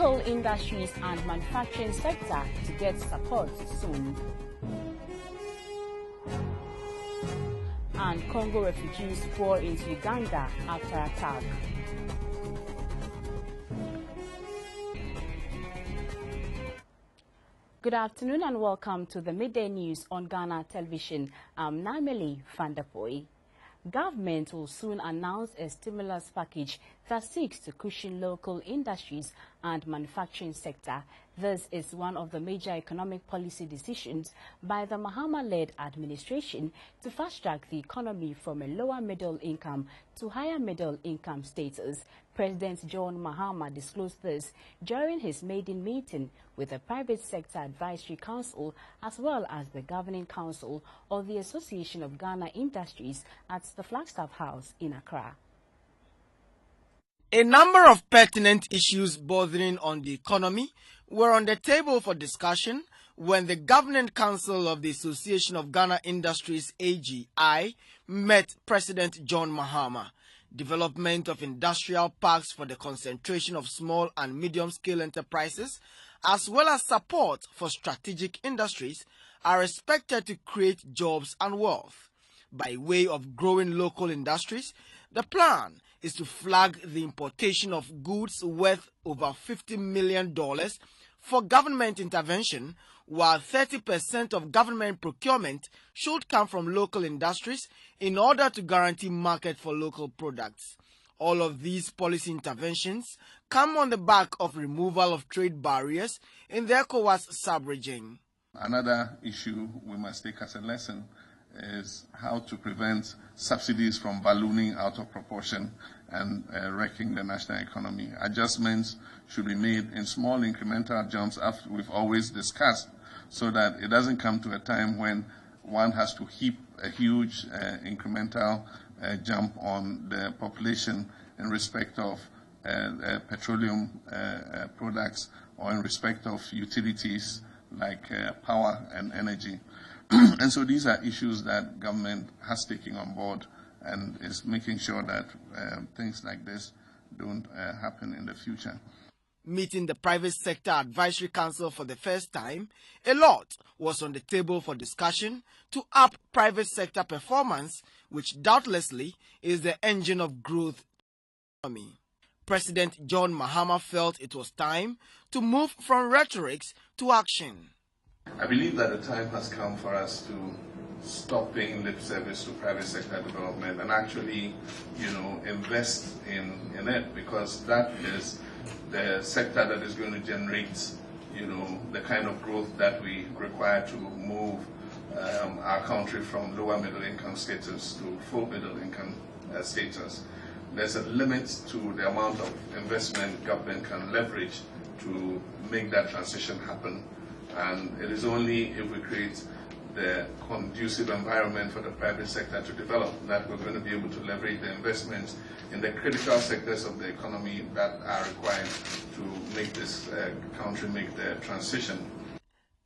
local industries and manufacturing sector to get support soon. And Congo refugees pour into Uganda after attack. Good afternoon and welcome to the Midday News on Ghana Television. I'm Nameli Vanderpoy. Government will soon announce a stimulus package that seeks to cushion local industries and manufacturing sector. This is one of the major economic policy decisions by the Mahama-led administration to fast-track the economy from a lower middle income to higher middle income status. President John Mahama disclosed this during his maiden meeting with the Private Sector Advisory Council as well as the Governing Council of the Association of Ghana Industries at the Flagstaff House in Accra. A number of pertinent issues bordering on the economy were on the table for discussion when the Governing Council of the Association of Ghana Industries AGI met President John Mahama. Development of industrial parks for the concentration of small and medium-scale enterprises, as well as support for strategic industries, are expected to create jobs and wealth. By way of growing local industries, the plan is to flag the importation of goods worth over $50 million for government intervention, while 30% of government procurement should come from local industries in order to guarantee market for local products. All of these policy interventions come on the back of removal of trade barriers in the ECOWAS sub-region. Another issue we must take as a lesson is how to prevent subsidies from ballooning out of proportion and wrecking the national economy. Adjustments should be made in small incremental jumps, as we've always discussed, so that it doesn't come to a time when one has to heap a huge incremental jump on the population in respect of petroleum products or in respect of utilities like power and energy. And so these are issues that government has taken on board and is making sure that things like this don't happen in the future. Meeting the Private Sector Advisory Council for the first time, a lot was on the table for discussion to up private sector performance, which doubtlessly is the engine of growth economy. President John Mahama felt it was time to move from rhetorics to action. I believe that the time has come for us to stop paying lip service to private sector development and actually, invest in it, because that is the sector that is going to generate, the kind of growth that we require to move our country from lower middle income status to full middle income status. There's a limit to the amount of investment government can leverage to make that transition happen. And it is only if we create the conducive environment for the private sector to develop that we're going to be able to leverage the investments in the critical sectors of the economy that are required to make this country make the transition.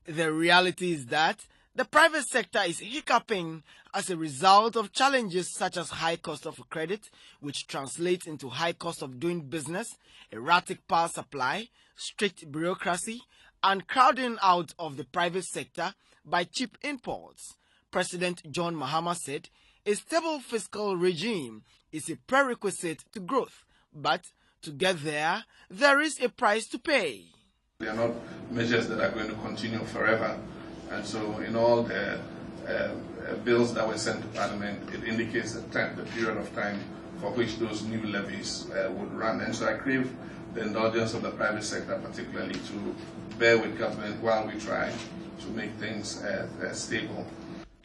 The reality is that the private sector is hiccuping as a result of challenges such as high cost of credit, which translates into high cost of doing business, erratic power supply, strict bureaucracy, and crowding out of the private sector by cheap imports. President John Mahama said a stable fiscal regime is a prerequisite to growth, but to get there, there is a price to pay. They are not measures that are going to continue forever. And so in all the bills that were sent to Parliament, it indicates the period of time for which those new levies would run. And so I crave the indulgence of the private sector particularly to bear with government while we try to make things stable.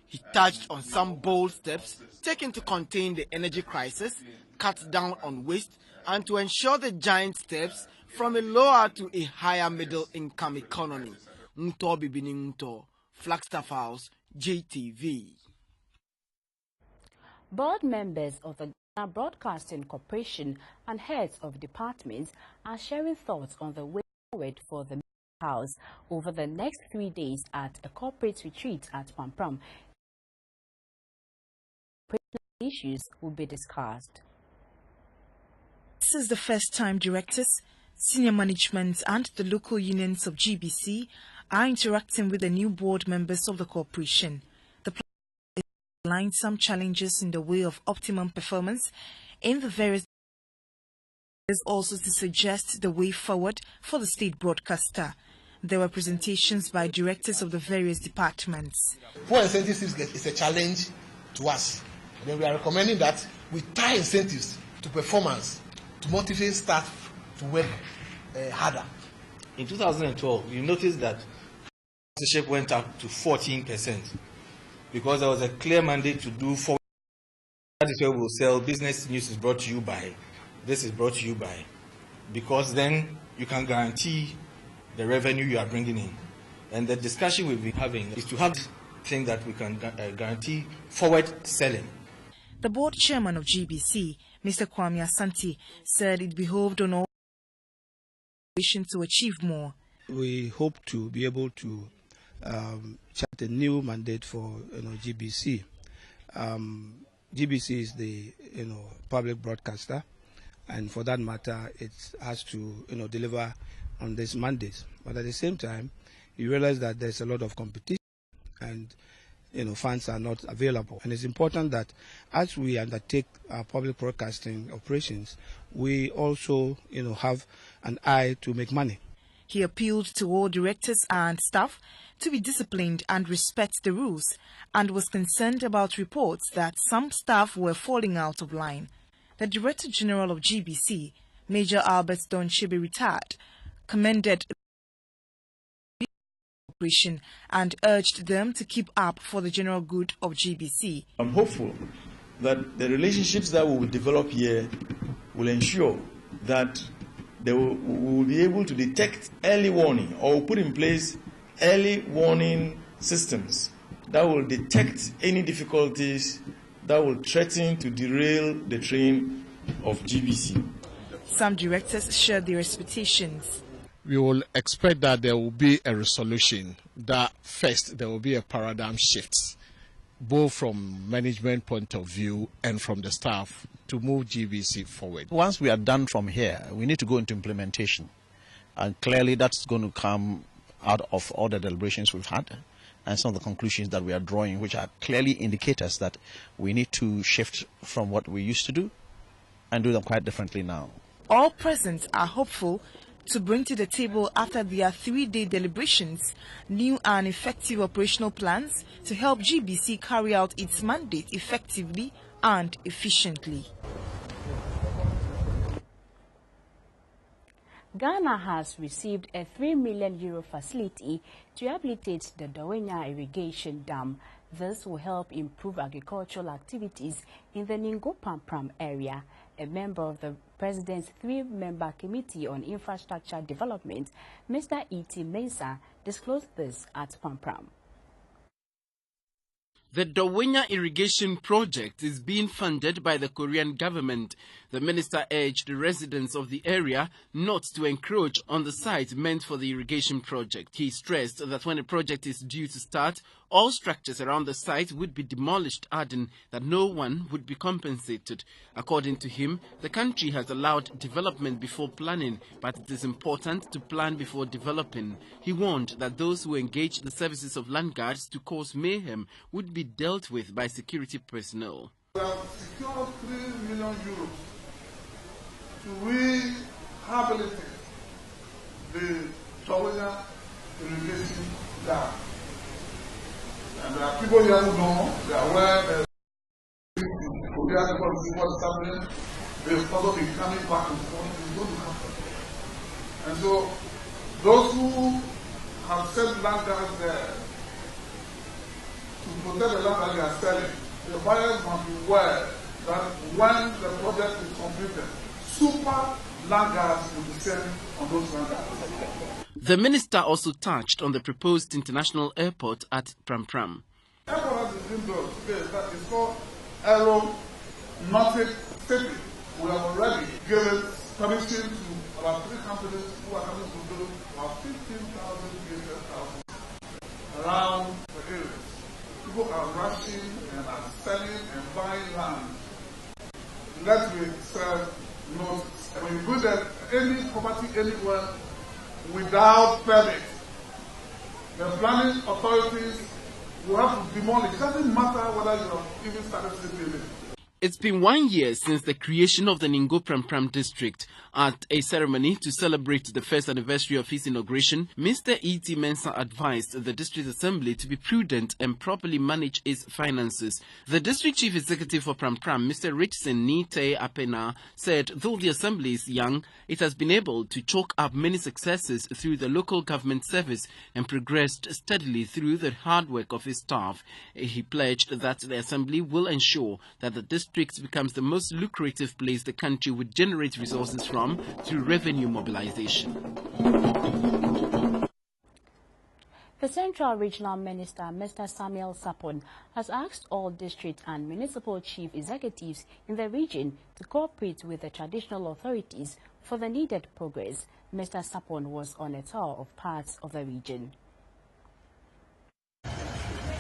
He touched on some bold steps taken to contain the energy crisis, cut down on waste, and to ensure the giant steps from a lower to a higher middle income economy. Nto Bibini Nto, Flagstaff House, JTV. Board members of the Ghana Broadcasting Corporation and heads of departments are sharing thoughts on the way forward for the House over the next 3 days at a corporate retreat at Pampram. Issues will be discussed. This is the first time directors, Senior management and the local unions of GBC are interacting with the new board members of the corporation. The plan is to outline some challenges in the way of optimum performance in the various areas, also to suggest the way forward for the state broadcaster. There were presentations by directors of the various departments. Poor incentives is a challenge to us. Then we are recommending that we tie incentives to performance to motivate staff to work harder. In 2012, you noticed that sponsorship went up to 14% because there was a clear mandate to do forward. That is where we'll sell business news is brought to you by, this is brought to you by, because then you can guarantee the revenue you are bringing in. And the discussion we've been having is to have things that we can guarantee forward selling. The board chairman of GBC, Mr. Kwame Asante, said it behoved on all to achieve more. We hope to be able to chart a new mandate for GBC. GBC is the public broadcaster, and for that matter, it has to deliver on this mandate. But at the same time, you realize that there's a lot of competition, and funds are not available. And it's important that as we undertake our public broadcasting operations, we also have an eye to make money. He appealed to all directors and staff to be disciplined and respect the rules, and was concerned about reports that some staff were falling out of line. The Director General of GBC, Major Albert Donchebe, retired, commended the operation and urged them to keep up for the general good of GBC. I'm hopeful that the relationships that we will develop here will ensure that we will be able to detect early warning, or put in place early warning systems that will detect any difficulties that will threaten to derail the train of GBC. Some directors shared their expectations. We will expect that there will be a resolution, that first there will be a paradigm shift, both from management point of view and from the staff, to move GBC forward. Once we are done from here, we need to go into implementation. And clearly that's going to come out of all the deliberations we've had and some of the conclusions that we are drawing, which are clearly indicators that we need to shift from what we used to do and do them quite differently now. All present are hopeful to bring to the table, after their 3-day deliberations, new and effective operational plans to help GBC carry out its mandate effectively and efficiently. Ghana has received a €3 million facility to rehabilitate the Dawenya irrigation dam. This will help improve agricultural activities in the Ningo Pampram area. A member of the President's 3-member Committee on Infrastructure Development, Mr. E.T. Mensah, disclosed this at Pampram. The Dawenya irrigation project is being funded by the Korean government. The minister urged the residents of the area not to encroach on the site meant for the irrigation project. He stressed that when the project is due to start, all structures around the site would be demolished, adding that no one would be compensated. According to him, the country has allowed development before planning, but it is important to plan before developing. He warned that those who engage the services of land guards to cause mayhem would be dealt with by security personnel. We have secured €3 million to rehabilitate the Dawenya irrigation dam. And there are people here who know, they are aware what's happening. They've also been coming back and forth. It's going to happen. And so, those who have sent land guards there to protect the land that they are selling, the buyers must be aware that when the project is completed, super land guards will be sent on those land guards. The minister also touched on the proposed international airport at Pampram. The airport has been built today that is called Aeronautic City. We have already given permission to about 3 companies who are coming to build about 15,000 acres around the area. People are rushing and are selling and buying land. Let me serve notice. When you build that any property anywhere without permit, the planning authorities will have to demolish. It doesn't matter whether you have even started sleeping in it. It's been 1 year since the creation of the Ningo Pram Pram district. At a ceremony to celebrate the first anniversary of his inauguration, Mr. E.T. Mensah advised the district assembly to be prudent and properly manage its finances. The district chief executive for Pram Pram, Mr. Richardson Nite Apena, said though the assembly is young, it has been able to chalk up many successes through the local government service and progressed steadily through the hard work of its staff. He pledged that the assembly will ensure that the district becomes the most lucrative place the country would generate resources from through revenue mobilization. The Central Regional Minister, Mr. Samuel Sapon, has asked all district and municipal chief executives in the region to cooperate with the traditional authorities for the needed progress. Mr. Sapon was on a tour of parts of the region.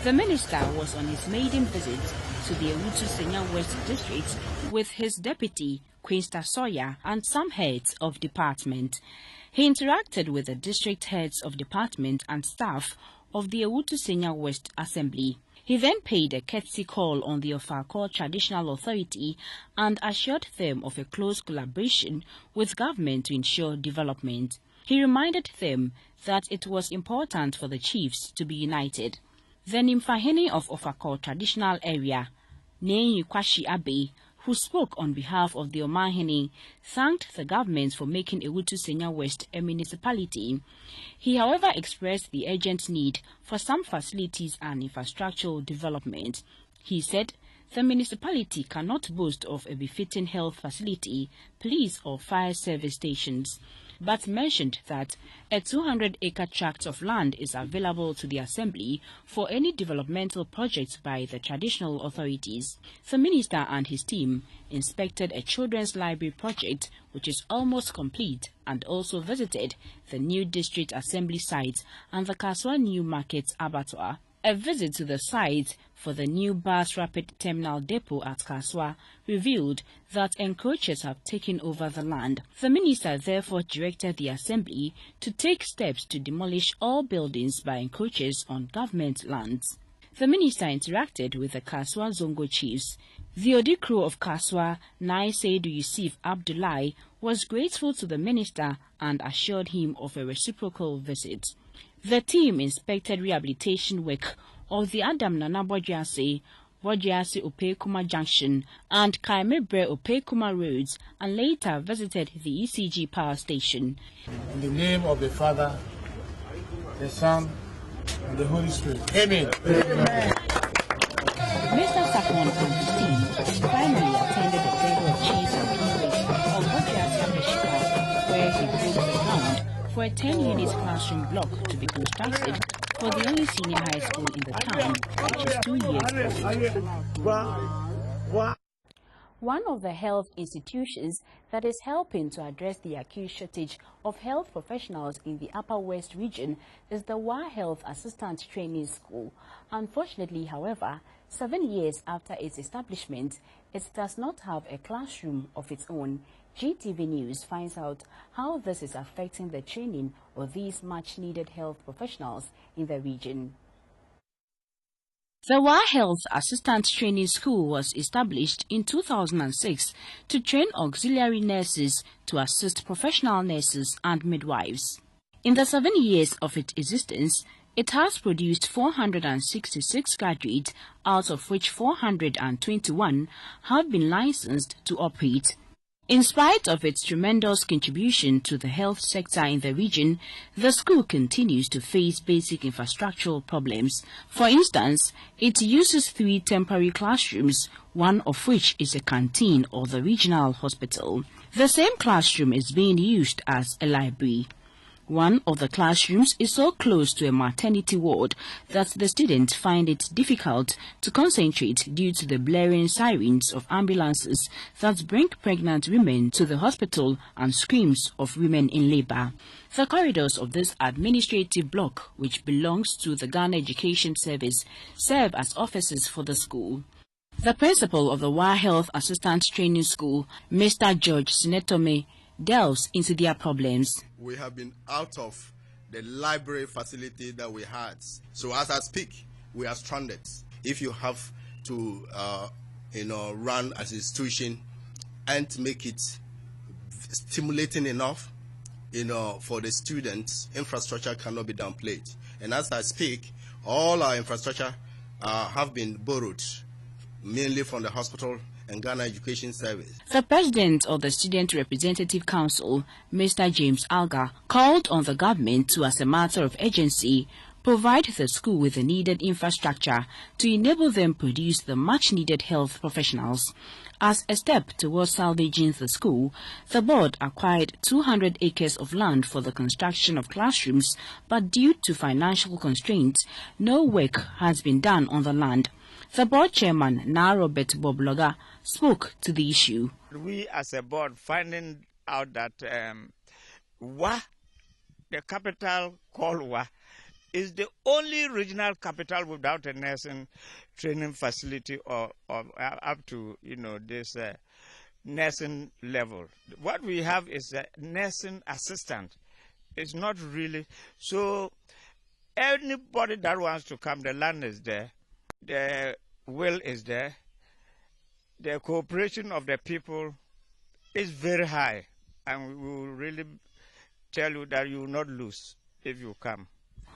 The minister was on his maiden visit to the Ewutu Senya West district with his deputy, Queensta Sawyer, and some heads of department. He interacted with the district heads of department and staff of the Ewutu Senya West Assembly. He then paid a courtesy call on the Ofakor Traditional Authority and assured them of a close collaboration with government to ensure development. He reminded them that it was important for the chiefs to be united. The Nimfahene of Ofakor Traditional Area, Nenyi Kwashi Abe, who spoke on behalf of the Omahene, thanked the government for making Ewutu Senya West a municipality. He, however, expressed the urgent need for some facilities and infrastructural development. He said the municipality cannot boast of a befitting health facility, police or fire service stations, but mentioned that a 200-acre tract of land is available to the assembly for any developmental projects by the traditional authorities. The minister and his team inspected a children's library project which is almost complete and also visited the new district assembly site and the Kaswa New Market Abattoir. A visit to the site for the new bus rapid terminal depot at Kaswa revealed that encroachers have taken over the land. The minister therefore directed the assembly to take steps to demolish all buildings by encroachers on government lands. The minister interacted with the Kaswa Zongo chiefs. The Odikro of Kaswa, Nai Seidu Yusuf Abdullahi, was grateful to the minister and assured him of a reciprocal visit. The team inspected rehabilitation work of the Adam Nana Bojiase Opekuma Junction and Kaimebre Opekuma roads and later visited the ECG power station. In the name of the Father, the Son, and the Holy Spirit. Amen. Amen. Mr. Sapon and his team finally attended the Table of Chiefs and Peace of Bojiase Meshika, where he broke the ground for a 10-unit classroom block to be constructed for the only senior high school in the town, which is 2 years old. One of the health institutions that is helping to address the acute shortage of health professionals in the Upper West region is the WA Health Assistant Training School. Unfortunately, however, 7 years after its establishment, it does not have a classroom of its own. GTV News finds out how this is affecting the training of these much-needed health professionals in the region. The WA Health Assistant Training School was established in 2006 to train auxiliary nurses to assist professional nurses and midwives. In the 7 years of its existence, it has produced 466 graduates, out of which 421 have been licensed to operate. In spite of its tremendous contribution to the health sector in the region, the school continues to face basic infrastructural problems. For instance, it uses 3 temporary classrooms, one of which is a canteen or the regional hospital. The same classroom is being used as a library. One of the classrooms is so close to a maternity ward that the students find it difficult to concentrate due to the blaring sirens of ambulances that bring pregnant women to the hospital and screams of women in labor. The corridors of this administrative block, which belongs to the Ghana Education Service, serve as offices for the school. The principal of the WA Health Assistant Training School, Mr. George Sinetome, delves into their problems. We have been out of the library facility that we had. So as I speak, we are stranded. If you have to, run as an institution and make it stimulating enough, for the students, infrastructure cannot be downplayed. And as I speak, all our infrastructure have been borrowed, mainly from the hospital and Ghana Education Service. The president of the Student Representative Council, Mr. James Alga, called on the government to, as a matter of urgency, provide the school with the needed infrastructure to enable them produce the much-needed health professionals. As a step towards salvaging the school, the board acquired 200 acres of land for the construction of classrooms, but due to financial constraints, no work has been done on the land. The board chairman, Na Robert Bobloga, spoke to the issue. We as a board finding out that Wa, the capital called Wa, is the only regional capital without a nursing training facility or up to this nursing level. What we have is a nursing assistant. It's not really so. Anybody that wants to come, the land is there, the will is there, the cooperation of the people is very high, and we will really tell you that you will not lose if you come.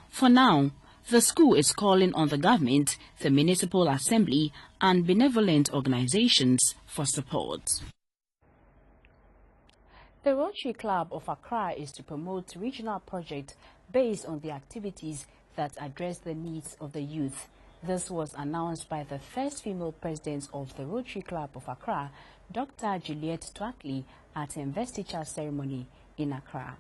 For now, the school is calling on the government, the municipal assembly and benevolent organizations for support. The Rotary Club of Accra is to promote regional projects based on the activities that address the needs of the youth. This was announced by the first female president of the Rotary Club of Accra, Dr. Juliet Twackley, at an investiture ceremony in Accra.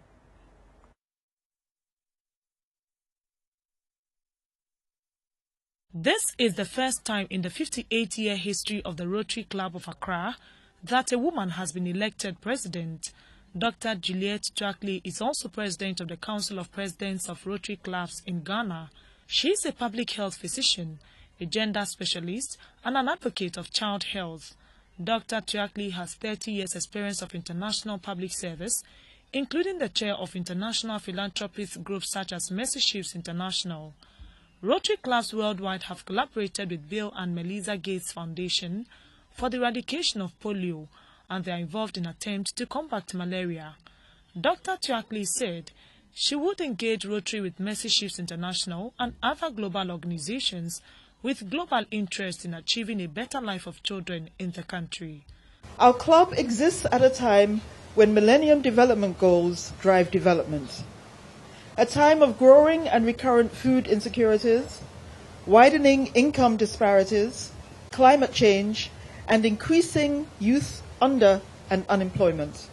This is the first time in the 58-year history of the Rotary Club of Accra that a woman has been elected president. Dr. Juliet Twackley is also president of the Council of Presidents of Rotary Clubs in Ghana. She is a public health physician, a gender specialist, and an advocate of child health. Dr. Twackley has 30 years' experience of international public service, including the chair of international philanthropist groups such as Mercy Ships International. Rotary clubs worldwide have collaborated with Bill and Melinda Gates Foundation for the eradication of polio, and they are involved in attempts to combat malaria. Dr. Twackley said she would engage Rotary with Mercy Ships International and other global organizations with global interest in achieving a better life of children in the country. Our club exists at a time when Millennium Development Goals drive development. A time of growing and recurrent food insecurities, widening income disparities, climate change, and increasing youth under and unemployment.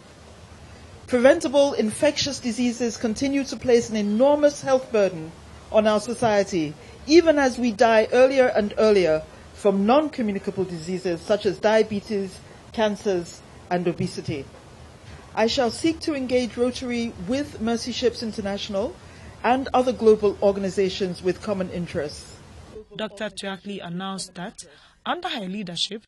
Preventable infectious diseases continue to place an enormous health burden on our society, even as we die earlier and earlier from non-communicable diseases such as diabetes, cancers, and obesity. I shall seek to engage Rotary with Mercy Ships International and other global organizations with common interests. Dr. Twackley announced that, under her leadership,